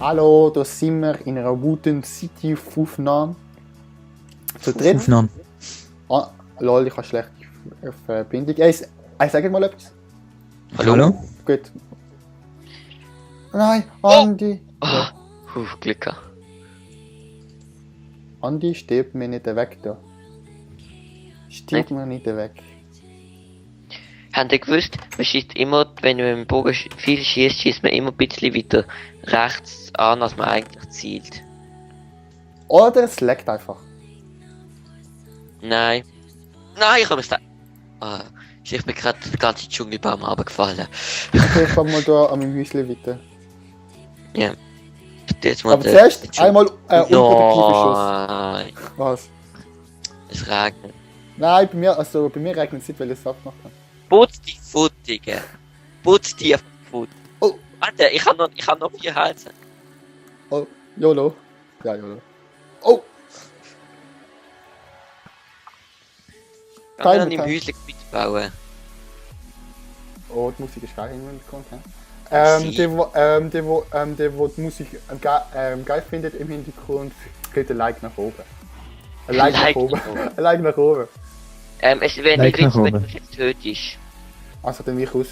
Hallo, da sind wir in einer guten City-Aufnahme. Zu dritt. Aufnahme. Ah, lol, ich habe schlechte Verbindung. Sag mal etwas. Hallo? Gut. Nein, Andi. Ja. Glück gehabt. Andi, stirbt mir nicht weg da. Stirbt mir nicht weg. Habt ihr gewusst, man schießt immer, wenn man mit dem Bogen viel schießt, schießt man immer ein bisschen weiter rechts an, als man eigentlich zielt. Oder es leckt einfach. Nein, ich habe es da. Ich bin gerade den ganzen Dschungelbaum runtergefallen. Okay, ich komme mal da an meinem Häuschen weiter. Ja. Jetzt mal Aber zuerst einmal unproduktiver Schuss. Nein, Was? es regnet. Nein, bei mir regnet es nicht, weil ich es abmache. Putz die Futtige. Putz die Fut. Oh. Warte, ich hab noch 4 Hälse. Oh, YOLO. Ja, YOLO. Oh! Kann man an dem Häuschen mitbauen? Oh, die Musik ist geil im Hintergrund. Sie. Der, wo die Musik geil findet im Hintergrund, kriegt ein Like nach oben. Ein Like nach oben. Ein Like nach oben. Es wäre Like nicht nach witzig, wenn oben. du mich jetzt tötest. Also dann mich aus.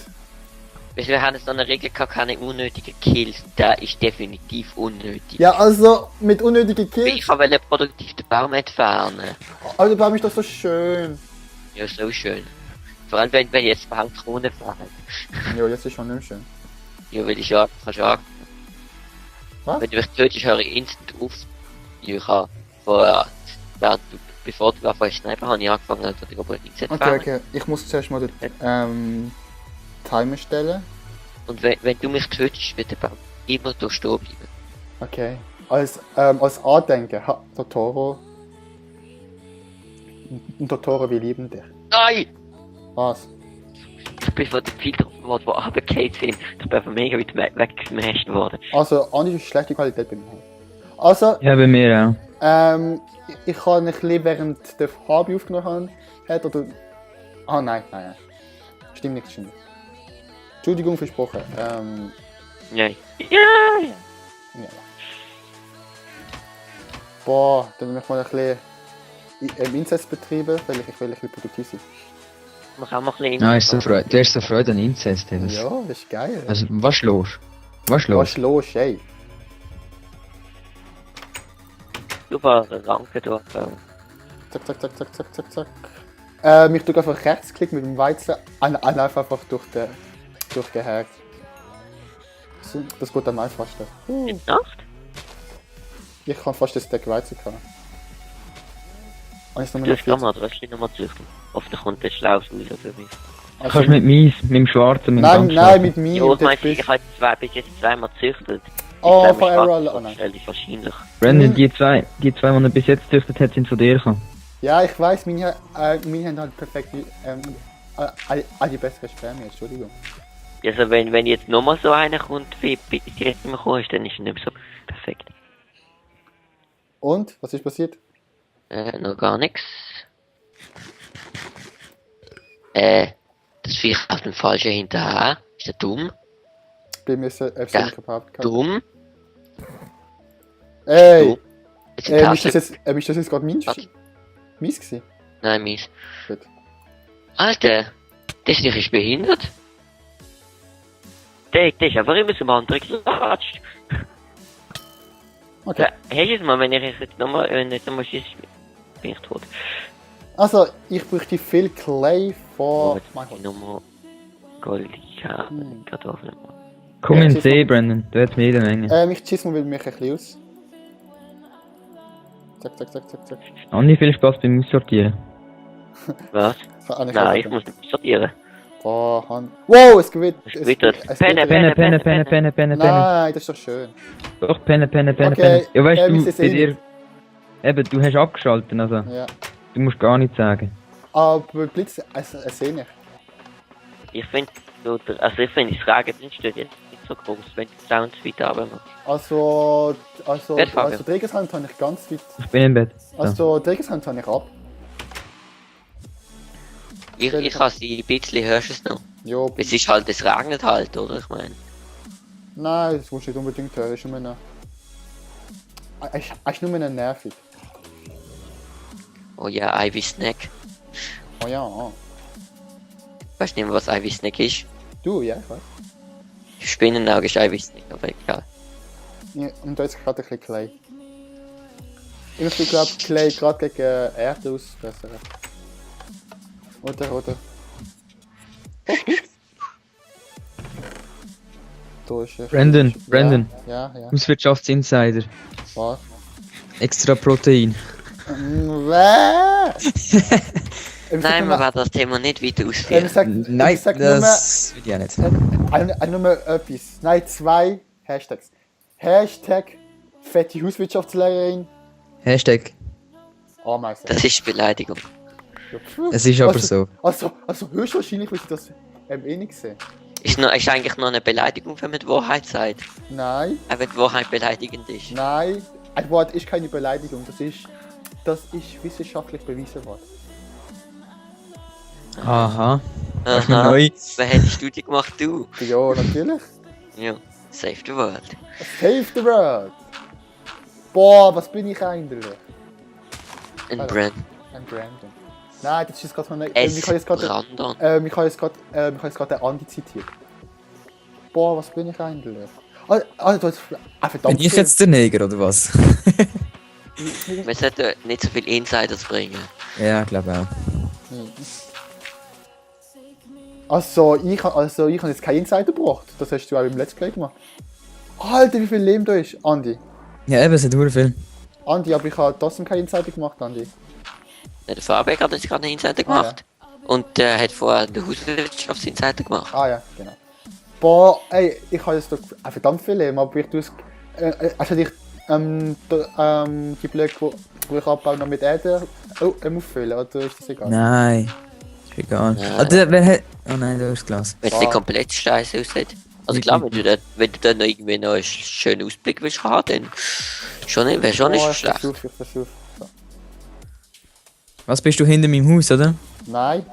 Weißt du, wir haben so eine Regel gehabt, keine unnötigen Kills. Der ist definitiv unnötig. Ja, also mit unnötigen Kills. Ich wollte produktiv den Baum entfernen. Aber der Baum ist doch so schön. Ja, so schön. Vor allem, wenn jetzt Baumkrone fahren. Ja, jetzt ist schon nicht mehr schön. Ja, weil ich ja, kannst du auch. Was? Wenn du mich tötest, höre ich instant auf. Ja, ich habe vorher, bevor du anfängst zu schneiden, habe ich angefangen, dass ich aber nichts entfernen. Okay. Ich muss zuerst mal den Timer stellen. Und wenn du mich tötest, wird der Baum immer da stehen bleiben. Okay. Als Andenken, Totoro. Totoro, wir lieben dich. Nein! Was? Ich bin von dem Filter, wo runtergefallen sind. Ich bin von mega weit weggemasht worden. Also, Andi ist schlechte Qualität bei mir. Also, Ja, bei mir auch. ich habe ein bisschen während der Hobby aufgenommen hat, oder... Ah, nein. Stimmt nicht. Entschuldigung, versprochen. Nein. Ja! Ja. Boah, dann möchte ich mal ein bisschen Inzest betreiben, weil ich will ein bisschen produktiv sein. Man kann mal ein bisschen... Ah, ist so Freude. Du hast so Freude an Inzest. Das. Ja, das ist geil. Also, was ist los? Was ist Was los? ist los, ey? Super Ranke dort. Zack. Ich tue einfach Rechtsklick mit dem Weizen einfach durch den Herd. So, das geht am einfachsten. In der Nacht? Ich kann fast das Stack Weizen haben. Und jetzt noch Du hast mal mal das Röstchen nochmal züchten. Hoffentlich kommt das Schlaues raus für mich. Du kannst mit dem Schwarzen, mit dem Nein, ganz nein, Schwarzen. mit mir. Ja, ich meine, ich habe bis jetzt zweimal gezüchtet. Oh, Ich von glaube, Errol. Oh nein. wahrscheinlich. Brandon, die zwei, die er bis jetzt gezüchtet hat, sind zu dir gekommen. Ja, ich weiß, meine haben halt perfekt die bessere Spermien, Entschuldigung. Also wenn jetzt nochmal so einer kommt, wie bis jetzt immer gekommen ist, dann ist er nicht mehr so perfekt. Und? Was ist passiert? Noch gar nichts. Das Viech auf den Falschen hinterher. Ist der dumm? Bei mir ist Ja. nicht gehabt. Dumm? Ey! Dumm? Jetzt Ist das jetzt gerade mies gewesen? Nein, mies. Gut. Alter, das Viech ist behindert. Der ist aber immer so am anderen geklatscht. Okay. Hast du es mal, wenn ich jetzt nochmal schieße, bin ich tot. Also, ich bräuchte viel Clay Oh, von... jetzt muss ich nochmal goldig haben. Kartoffeln. Komm Ja, in den schieß See, mal. Brandon. Du hast jede Menge. Ich schieße mal mich ein bisschen aus. Zack. Andi, viel Spaß beim Aussortieren. Was? Nein, ich muss nicht sortieren. Boah, wow, es gewinnt. Es gewittert. Penne. Penne. Nein, das ist doch schön. Doch, Penne. Okay, Ja, weißt wir du, sehen bei eh dir... Eben, du hast abgeschaltet, also. Ja. Du musst gar nichts sagen. Aber Blitz, sehe nicht. Ich finde, das Regen drin steht jetzt nicht so groß, wenn die Sounds weiter runter machst. Also Fabian. Trägershand habe ich ganz weit. Ich bin im Bett. So. Also Trägershand habe ich ab. Ich kann sie ein bisschen, hörst du es noch? Jo, Es ist halt, es regnet halt, oder? Ich meine. nein, das musst du nicht unbedingt hören, ist immer noch. Er ist nur nervig. Oh ja, Ivy Snack. Oh ja. Weißt du nicht mehr, was Ivy Snack ist? Du, ja, ich weiß. Spinnenauge ist Ivy Snack, aber egal. Ja, und da ist gerade ein bisschen Clay. Ich glaube, Clay gerade gegen Erde ausbessern. Oder. Oh, da ist er. Brandon. Ja. Hauswirtschaftsinsider. Was? Extra Protein. Nein, Nein, wir werden das Thema nicht weiter ausführen. Ich sag das will ich auch nicht. nur etwas. Nein, 2 Hashtags. Hashtag fette Hauswirtschaftslehrerin. Hashtag. Ameisen. Das ist Beleidigung. Es ist aber so. Also höchstwahrscheinlich will ich das eh nicht sehen. Ist eigentlich noch eine Beleidigung, wenn man die Wahrheit sagt. Nein, Auch wenn die Wahrheit beleidigend ist. nein. Ein Wort ist keine Beleidigung. Das ist wissenschaftlich bewiesen worden. Aha. Das ist Aha. neu. Wer hat die Studie gemacht? Du? Ja, natürlich. Ja. Save the world. Save the world. Boah, was bin ich eigentlich? Ein Alter. Brand. Ein Brandon. Nein, das ist gerade noch Es ich habe jetzt gerade Brandon. ich habe jetzt gerade den Andi zitiert. Boah, was bin ich eigentlich? Du hast verdammt Bin ich jetzt der Neger oder was? Wir sollten nicht so viel Insiders bringen. Ja, glaube auch. Also, ich habe jetzt keinen Insider gebracht. Das hast du auch im Let's Play gemacht. Alter, wie viel Leben da ist, Andi. Ja, eben, es hat sehr viel. Andi, aber ich habe trotzdem keinen Insider gemacht, Andi. Der Fabian hat jetzt gerade eine Insider gemacht. Und der hat vorher eine Hauswirtschaftsinsider gemacht. Ah ja, genau. Boah, ey, ich habe jetzt da verdammt viel Leben, aber ich tue es... Also ich die Blöcke, wo ich abbaue, noch mit Erde auffüllen, oder ist das egal? Nein. Ist egal. Nein. Ah, wer hat... Oh nein, da ist Glas. Wenn es nicht komplett scheiße aussieht. Also klar, wenn du da noch irgendwie noch einen schönen Ausblick willst haben, dann wäre schon nicht Ich schlecht. versuche. So. Was bist du hinter meinem Haus, oder? Nein,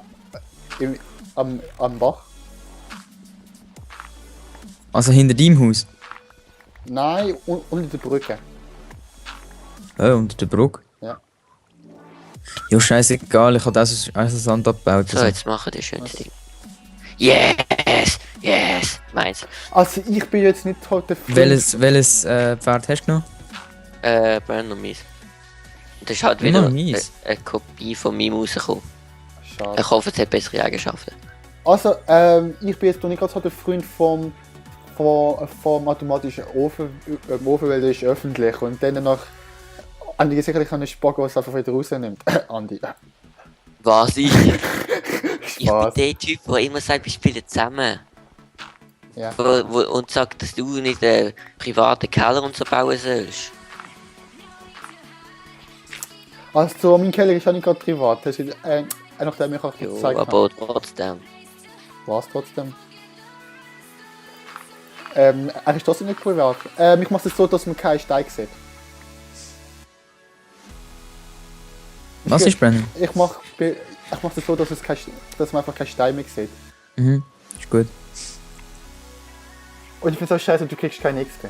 am Bach. Also hinter deinem Haus? Nein, unter der Brücke. Oh, unter der Brücke? Ja. Ja, scheißegal, ich habe das Sand abgebaut. So, jetzt machen die schönes Ding. Yes! Yes! Meins. Also ich bin jetzt nicht heute früh. Welches Pferd hast du genommen? Brandon Mies. Das ist halt Immer wieder mies. eine Kopie von meinem rausgekommen. Schade. Ich hoffe, es hat bessere Eigenschaften. Also, ich bin jetzt noch nicht gerade so der Freund vom automatischen Ofen, weil der ist öffentlich und dann noch Andi sicherlich einen Spago, was einfach wieder rausnimmt. Andi. Was ich? Ich bin Spaß. der Typ, der immer sagt, wir spielen zusammen. Ja. Und sagt, dass du nicht einen privaten Keller und so bauen sollst. Also, mein Keller ist auch nicht gerade privat. Das ist, nachdem ich auch Jo, gezeigt habe. aber trotzdem. Was trotzdem? Er ist trotzdem nicht privat. Ich mache es so, dass man keinen Stein sieht. Was ist Brandon? Ich mache es so, dass man einfach keinen Stein mehr sieht. Mhm, ist gut. Und ich finde es auch scheiße, du kriegst keine XP.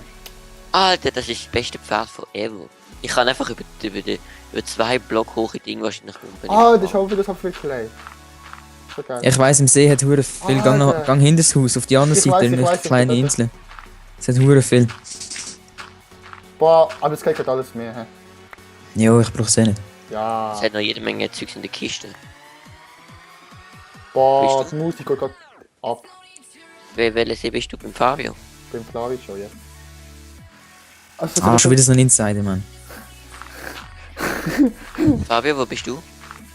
Alter, das ist das beste Pferd forever. Ich kann einfach über 2 Block hohe Dinge wahrscheinlich umbenehmen. Ah, das ist auch wieder so viel Clay. So geil. Ich weiss, im See hat hure viel Alter. Gang hinter das Haus, auf die andere Ich Seite, weiss, in ich eine weiss, kleine ich- Insel. Es hat hure viel. Boah, aber es geht halt alles mehr. He? Jo, ich brauch's eh nicht. Ja. Es hat noch jede Menge Zeugs in der Kiste. Boah, Bist die Musik geht gerade ab. Welches See bist du beim Fabio? Beim Flavi schon, ja. Also, Ah, schon wieder so ein Insider, Mann. Fabio, wo bist du?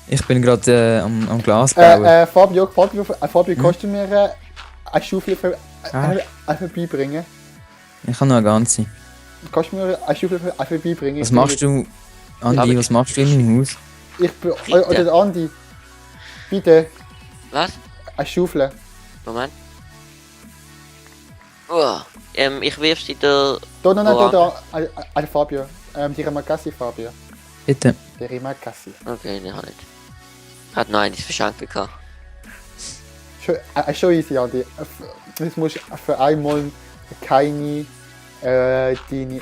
Ich bin gerade am Glas bauen. Fabio, kannst du mir eine Schaufel vorbeibringen? Ich kann noch eine ganze. Kannst du mir eine Schaufel vorbeibringen? Was machst du, Andi, Aber- was machst du in meinem Haus? Ich bin... Bitte. Oder Andi, bitte, Was? eine Schaufel. Moment. Oh, ich wirf sie da. Da, nein, Wo da, Fabio. Die Remakassi, Fabio. Bitte. Die Remakassi. Okay, ne, hat nicht. Hat noch eines verschenkt gehabt. Schon easy, Andi. Jetzt musst du für einmal keine deine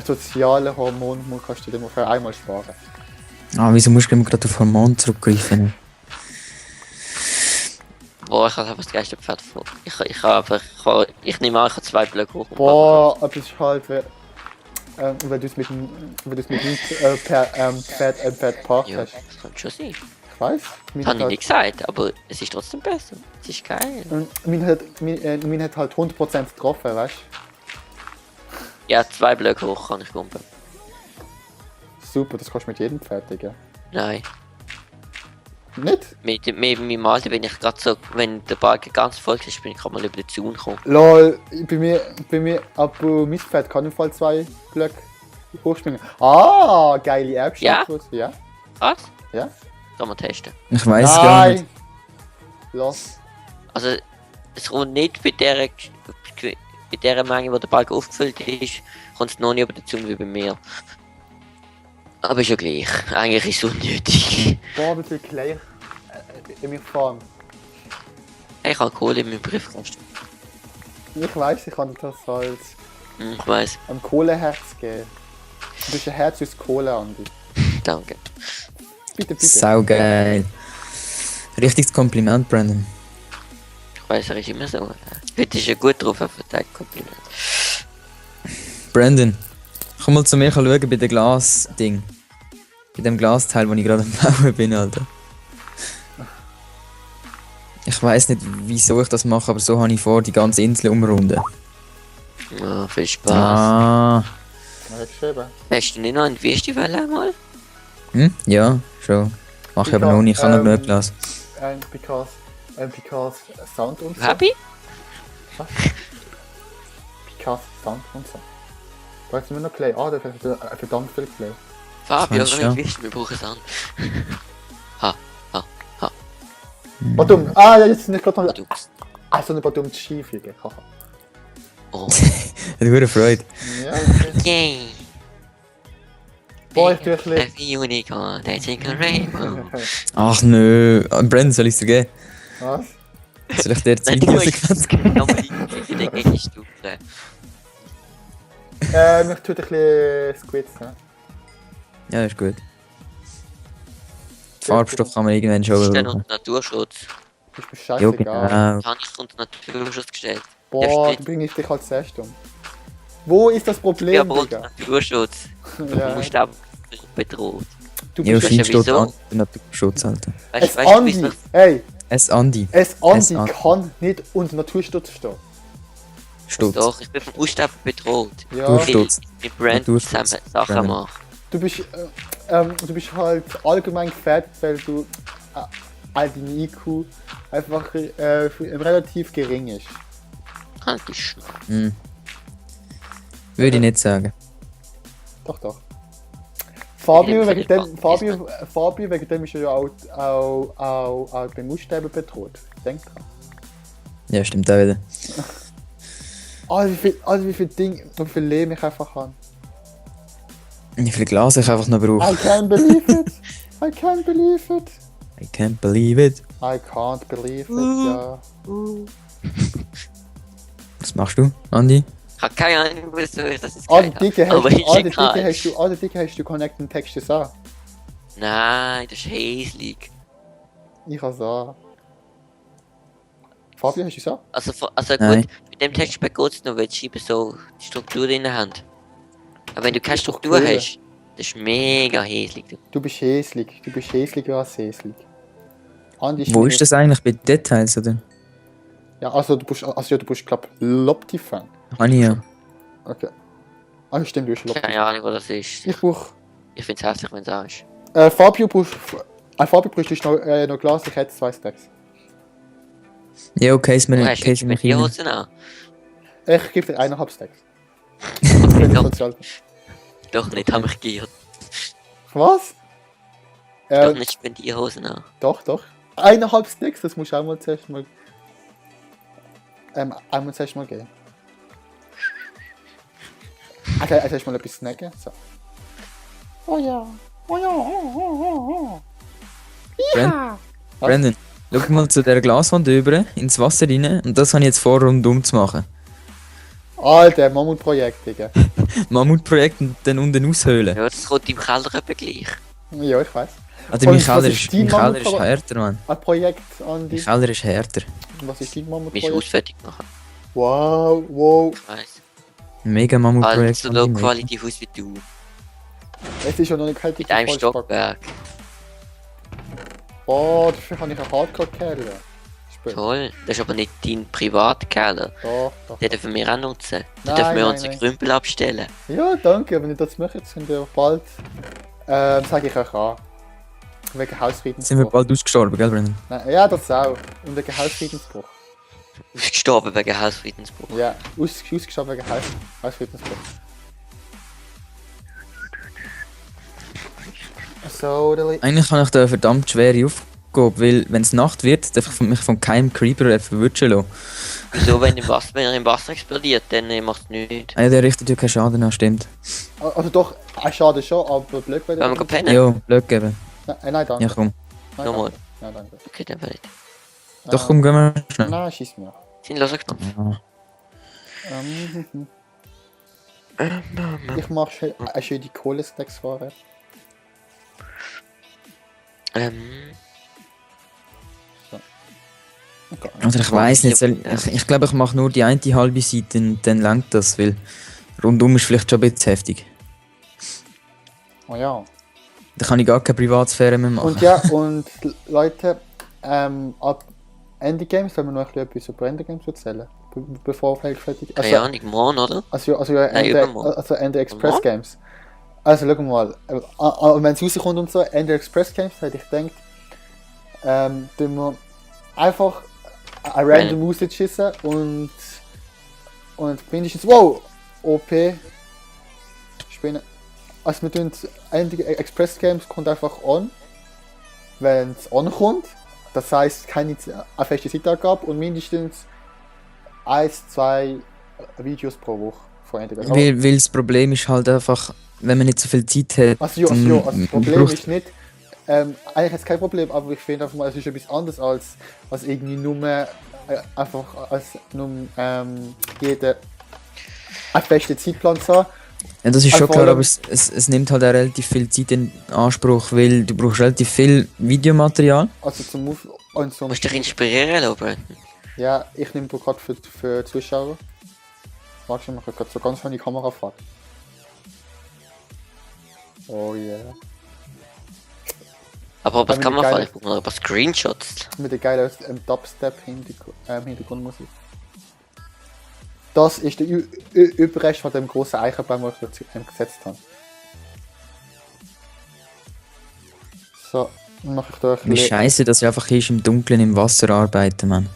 sozialen Hormone kannst du dir für einmal sparen. Ah, wieso musst du immer gerade auf Hormone zurückgreifen? Boah, ich habe einfach das geilste Pferd vor. Ich nehme an, ich habe 2 Blöcke hoch. Boah, aber das ist halt, wenn du es mit dem Pferd parkst. Ja, das könnte schon sein. Ich weiß. Das habe ich nicht gesagt, aber es ist trotzdem besser. Es ist geil. Mein hat halt 100% getroffen, weißt du? Ja, 2 Blöcke hoch kann ich gumpen. Super, das kannst du mit jedem Pferd, Digga. Nein. Nicht? Mit meinem Alter bin ich gerade so, wenn der Balken ganz voll ist, bin ich gerade mal über den Zaun gekommen. Lol, bei mir, aber mein Pferd kann im Fall 2 Blöcke hochspringen. Ah, geile Erbschaft. Ja? Was? Ja? Kann man testen. Ich weiß gar nicht. Los. Also, es kommt nicht bei der Menge, wo der Balken aufgefüllt ist, kommt es noch nicht über den Zaun wie bei mir. Aber ist ja gleich. Eigentlich ist es unnötig. Boah, wie viel Clay in mir fahren. Ich habe Kohle in meinem Briefkasten. Ich weiß, ich kann das als Ich weiß. ein Kohleherz geben. Du bist ein Herz aus Kohle, Andi. Danke. Bitte, bitte. Saugeil. Richtiges Kompliment, Brandon. Ich weiß, er ist immer so. Heute ist er gut drauf, er verteilt Kompliment. Brandon, komm mal zu mir schauen bei dem Glas-Ding. Bei dem Glasteil, wo ich gerade am Bauen bin, Alter. Ich weiß nicht, wieso ich das mache, aber so habe ich vor, die ganze Insel umrunden. Ja, viel Spaß. Ah. Was hast du geschrieben? Hast du nicht noch ein Wüstewelle einmal? Hm? Ja, schon. Mach ich aber noch nicht, ich habe noch genug Glas. Because Sound und so. Happy? Because Sound und so. Da ist immer noch Clay. Ah, da ist verdammt viel Clay. Fabio, Kannst aber ja. nicht wissen, wir brauchen es an. Badum. Ah, ja, jetzt nicht gerade noch. Du. Ah, so eine Badum Skifliege. Haha. Oh. Hat gute Freude. Ja, okay. Yay! Boah, ich tue ein bisschen. Every unicorn, they take a rainbow. Ach nö. Brandon, soll ich es dir geben? Was? Soll ich dir Nein, die du Videosequenz geben? nochmal in der Gegenstufe. Ich tue ein bisschen Squids, ne? Ja, ist gut. Farbstoff kann man irgendwann schon Das ist dann brauchen. unter Naturschutz. Ist mir Jo, scheißegal. genau. Habe ich unter Naturschutz gestellt. Boah, Ja, da bringe ich dich als zuerst um. Wo ist das Ja, Problem, aber unter Digga? Naturschutz. Du Ja, musst auch bedroht. du Ja, bist Weißt du, Schein steht wieso? an der Naturschutz, Alter. es Weißt du, Andi. wieso? Ey, Es Andi. es Andi Es Andi. kann nicht unter Naturschutz stehen. Stutz. Doch, ich bin vom Buchstaben bedroht. Ja, Du Weil Stutz. ich mit Brand Naturschutz. zusammen Sachen Brand. mache. du bist halt allgemein gefährdet, weil du dein IQ einfach relativ gering ist. Halt die Schnauze. Hm. Würde ich nicht sagen. Doch, doch. Fabio, Jedem wegen dem, Fall Fabio, wegen dem ist er ja auch beim Aussterben bedroht. Denk dran. Ja, stimmt auch wieder. Wie viel Leben ich einfach habe. Wie viel Glas ich einfach noch brauche. I can't believe it. I can't believe it. I can't believe it. I can't believe it, ja. Was machst du, Andi? Ich habe keine Ahnung, wieso ich das jetzt Alle gesagt Dicke habe. Aber ist egal. hast du Connecten Texte an. Nein, das ist hässlich. Ich habe es an. Fabio, hast du es an? Also Nein. gut, mit dem Textpack geht es noch, weil die Scheiben so die Struktur drin haben. Aber wenn du keine Struktur Struktur. hast, das ist mega hässlich. Du. Du bist hässlich. Du bist hässlicher als hässlich. Andi Wo mir- ist das eigentlich bei Details, oder? Ja, also du bist glaub Lopti-Fan. Habe ich ja. Okay. Ah, stimmt, du bist Lopti. Keine Ahnung, was das ist. Ich brauch... Ich finde es hässlich, wenn es auch ist. Fabio brauchst noch Glas, ich hätte 2 Stacks. Ja, okay, ist mir Du nicht. hast Okay, jetzt ist mir mit die rein. Hosen an. Ich gebe dir 1,5 Stacks. Okay, Für doch, sozial. doch nicht, haben mich geirrt. Was? Doch nicht Spendierhosen an. Doch. 1,5 Stacks, das musst du auch mal zuerst mal... einmal zuerst mal geben. Okay, also erst mal etwas snacken. So. Oh ja. Brandon, schau mal zu der Glaswand über, ins Wasser rein und das habe ich jetzt vor, rundum zu machen. Alter, Mammutprojekt, Digga. Mammutprojekt und dann unten aushöhlen. Ja, das kommt im Keller eben gleich. Ja, ich weiß. Also mein Und was Keller ist ist, dein mein Keller ist Mammutprojekt? härter, Mann. Ein Projekt an Mein dich. Keller ist härter. Was ist dein Mein Mammutprojekt? Haus fertig machen. Wow, wow. Ich weiss. Mega Mammutprojekt. Also low quality Haus wie du. Es ist ja noch nicht kalt. Mit einem Stockwerk. Oh, dafür kann ich einen Hardcore-Keller. Toll. Das ist aber nicht dein privater Keller. Doch. Den dürfen wir auch nutzen. Da Nein, dürfen wir nein, unsere nein. Krümpel abstellen. Ja, danke. Wenn ich das mache, sind wir bald. Sage ich euch an. Wegen Hausfriedensbruch. Sind wir bald ausgestorben, gell, Brennan? Nein, ja, das auch. Und wegen Hausfriedensbruch. Gestorben wegen Hausfriedensbruch. Ja, ausgestorben wegen Hausfriedensbruch. So, Eigentlich habe ich da eine verdammt schwere Aufgabe, weil wenn es Nacht wird, darf ich mich von keinem Creeper verwutschen lassen. Wieso, wenn er im Wasser explodiert, dann macht es nichts. Ah ja, der richtet ja keinen Schaden an, stimmt. Also doch, schade schon, aber Blöd bei Wollen wir pennen? Ja, blöd geben. Nein, danke. Ja, komm. Nein, Nochmal. danke. Nein, danke. Okay, dann nicht. Doch, komm, gehen wir schnell. Nein, schieß mir. Sind los Knopf. Ja. Ich mach schön die Kohlestacks fahren. Okay. Oder ich weiß nicht, ich glaube, ich mache nur die eine halbe Seite und dann langt das, weil rundum ist vielleicht schon ein bisschen heftig. Oh ja. Da kann ich gar keine Privatsphäre mehr machen. Und ja, und Leute, ab Ende Games sollen wir noch etwas über Ende Games erzählen, bevor wir fertig. Keine Ahnung, morgen, oder? Also Nein, Ende, übermorgen. also Ende Express Morgen? Games. Also schau mal, wenn es rauskommt und so, Ende Express Games, hätte ich gedacht, tun wir einfach ein random rausschießen und mindestens, wow, OP spielen. Also wir tun Ende Express Games kommt einfach an, wenn es ankommt, das heißt keine feste Zeitangabe und mindestens 1-2 Videos pro Woche von Ende Games. Weil das Problem ist halt einfach, wenn man nicht so viel Zeit hat. Also das Problem ist nicht, eigentlich ist es kein Problem, aber ich finde einfach mal, es ist etwas anderes als irgendwie nur einfach als nur jeder einen festen Zeitplan zu haben. Ja, das ist Also schon vor klar, allem- aber es nimmt halt auch relativ viel Zeit in Anspruch, weil du brauchst relativ viel Videomaterial. Also zum Auf und zum Du musst dich inspirieren lassen, Brandon. Ja, ich nehme gerade für Zuschauer. Warte, ich mache gerade so ganz schön die Kamerafahrt. Oh yeah. Aber was mit kann man der fahren? geilen- Ich brauche noch ein paar Screenshots. Mit der geilen Dubstep-Hintergrundmusik. Das ist der Überrest von dem großen Eichenbaum, den ich gesetzt habe. So, dann mache ich da ein Wie scheiße, dass ich einfach hier im Dunkeln im Wasser arbeiten, Mann.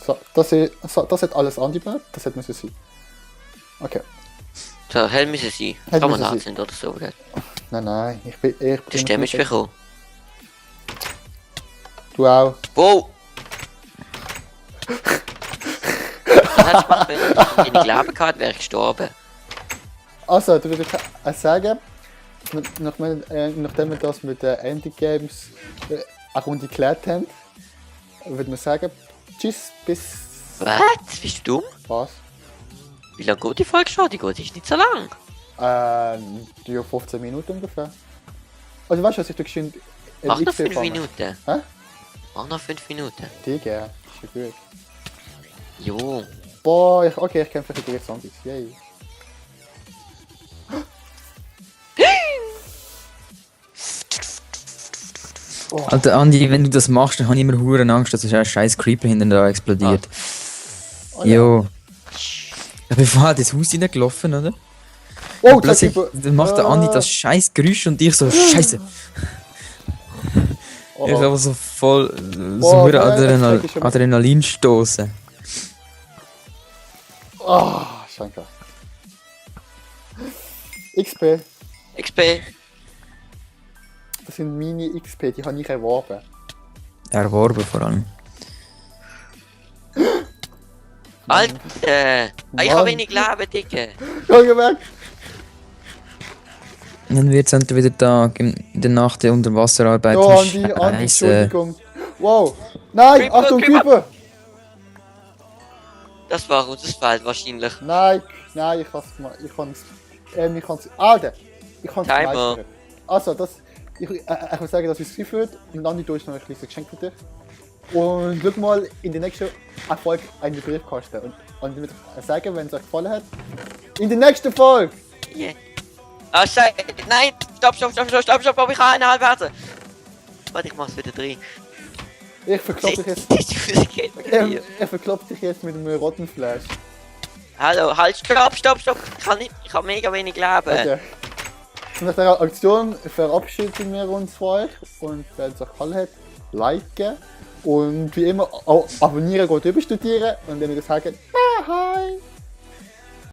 So, das hat alles angebaut, das hätte müssen sein. Okay. So, hell müssen sie. Hell Kann man müssen da sie. sind oder so, gell? Nein, ich bin. Das ist Damage bekommen. Du auch. Wow! Was hättest du gemacht, wenn ich wenig Leben gehabt wäre ich gestorben? Also, du würdest sagen, nachdem wir das mit den Endgames eine Runde geklärt haben, würde man sagen, tschüss, bis. Was? Bist du dumm? Was? Wie lange geht die Folge schon? Die geht ist nicht so lang. Ja, 15 Minuten ungefähr. Also, weißt du, was ich da geschwind. Mach noch XP 5 fange. Minuten. Hä? Mach noch 5 Minuten. Digga, ist ja gut. Jo. Boah, ich kämpfe gegen die Zombies. Yay. Alter Andi, wenn du das machst, dann habe ich immer hure Angst, dass ein scheiß Creeper hinten da explodiert. Oh, ja. Jo. Ich bin vorher das Haus reingelaufen, oder? Oh, Plötzlich dann macht der Andi das scheiß Geräusch und ich so, scheiße. Oh, Ich habe so voll so Oh, hure nein, das check ich schon. Adrenalin stoßen. Oh, Schanker. XP, XP. das sind meine XP, die habe ich erworben. Erworben vor allem. Alter! Ich Mann. habe wenig Leben, Dicke. Geh weg! Dann wird es wieder Tag in der Nacht der Unterwasserarbeit. Oh, Andi, Entschuldigung. Wow! Nein, Creeper, Achtung, Creeper. Creeper! Das war unser Feld wahrscheinlich. Nein, ich kann's mal. Ich kann's. Alter! Ich kann's Timer. meistern. Also, ich will sagen, dass es gefühlt und Andi, du hast noch ein kleines Geschenk für dich. Und schau mal in der nächsten Folge einen Briefkasten. Und ich würde sagen, wenn es euch gefallen hat, in der nächsten Folge! Yeah. Ah, Scheiße. Nein, stopp, ich kann eine halbe Herzen. Warte, ich mach's wieder drin. Ich verklopp dich jetzt. Die Musik geht mir hier. Ich verklopp dich jetzt mit einem roten Flash. Hallo, halt, stopp. Ich hab mega wenig Leben. Okay. Und nach dieser Aktion verabschieden wir uns von euch. Und wenn es euch gefallen hat, liken. Und wie immer, abonnieren, gut überstudieren. Und dann würde ich sagen, bye!